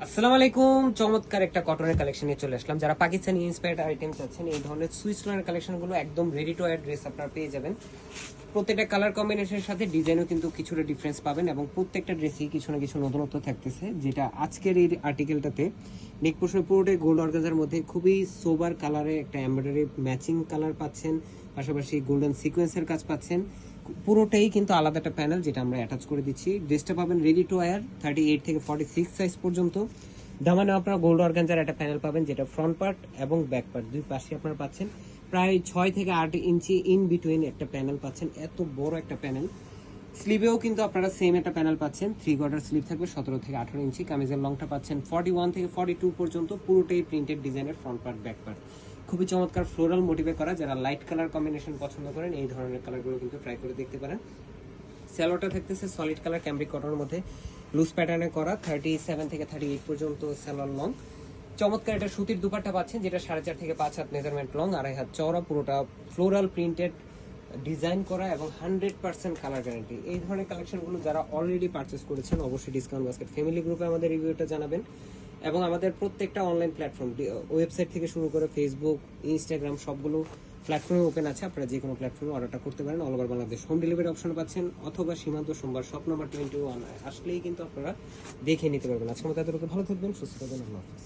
আসসালামু আলাইকুম। চমৎকার একটা কটনের কালেকশন নিয়ে চলে আসলাম। যারা পাকিস্তানি ইন্সপায়ার্ড আইটেম চাচ্ছেন, এই ধরনের সুইস লোনের কালেকশনগুলো একদম রেডি টু ওয়্যার ড্রেস আপনারা পেয়ে যাবেন। প্রত্যেকটা কালার কম্বিনেশনের সাথে ডিজাইনও কিন্তু কিছুটা ডিফারেন্স পাবেন এবং প্রত্যেকটা ড্রেসই কিছু না কিছু নতুনত্ব থাকতেছে। যেটা আজকের এই আর্টিকেলটাতে নেক পোর্শনে পুরোটাই গোল্ড অর্গানজার মধ্যে খুবই সোবার কালারে একটা এমব্রয়ডারি ম্যাচিং কালার পাচ্ছেন, পাশাপাশি গোল্ডেন সিকোয়েন্সের কাজ পাচ্ছেন। পুরোটাই কিন্তু আলাদা একটা প্যানেল যেটা আমরা অ্যাটাচ করে দিচ্ছি। ড্রেসটা পাবেন রেডি টু ওয়্যার 38 থেকে 46 সাইজ পর্যন্ত। দামানে আপনারা গোল্ড অর্গানজার একটা প্যানেল পাবেন, যেটা ফ্রন্ট পার্ট এবং ব্যাক পার্ট দুই পাশে আপনারা পাচ্ছেন। প্রায় 6 থেকে 8 ইঞ্চি ইন বিটুইন একটা প্যানেল পাচ্ছেন, এত বড় একটা প্যানেল। স্লিভেও কিন্তু আপনারা সেম একটা প্যানেল পাচ্ছেন, 3/4 স্লিভ থাকবে 17 থেকে 18 ইঞ্চি। কামিজের লংটা পাচ্ছেন 41 থেকে 42 পর্যন্ত, পুরোটাই প্রিন্টেড ডিজাইনের ফ্রন্ট পার্ট ব্যাক পার্ট। খুবই চমৎকার ফ্লোরাল মোটিভে করা। যারা লাইট কালার কম্বিনেশন পছন্দ করেন, এই ধরনের কালারগুলো কিন্তু ট্রাই করে দেখতে পারেন। স্যালোটা থাকতেছে সলিড কালার ক্যামব্রিক কটনের মধ্যে লুজ প্যাটার্নে করা, 37 থেকে 38 পর্যন্ত স্যালোর লং। চমৎকার একটা সুতির দুপাট্টা পাচ্ছেন, যেটা 4.5 থেকে 5 হাত মেজারমেন্ট লং, 2.5 হাত চওড়া, পুরোটা ফ্লোরাল প্রিন্টেড ডিজাইন করা এবং 100% কালার গ্যারান্টি। এই ধরনের কালেকশনগুলো যারা অলরেডি পারচেস করেছেন, অবশ্যই ডিসকাউন্ট বাস্কেট ফ্যামিলি গ্রুপে আমাদের রিভিউটা জানাবেন। এবং আমাদের প্রত্যেকটা অনলাইন প্ল্যাটফর্ম, ওয়েবসাইট থেকে শুরু করে ফেসবুক, ইনস্টাগ্রাম, সবগুলো প্ল্যাটফর্মে ওপেন আছে। আপনারা যে কোনো প্ল্যাটফর্মে অর্ডারটা করতে পারেন। All over Bangladesh home delivery option পাচ্ছেন, অথবা সীমান্ত সোমবার শপ নাম্বার 21 আসলেই কিন্তু আপনারা দেখে নিতে পারবেন। আজকের মতো এতটুকু, ভালো থাকবেন, সুস্থ থাকবেন, আল্লাহ হাফেজ।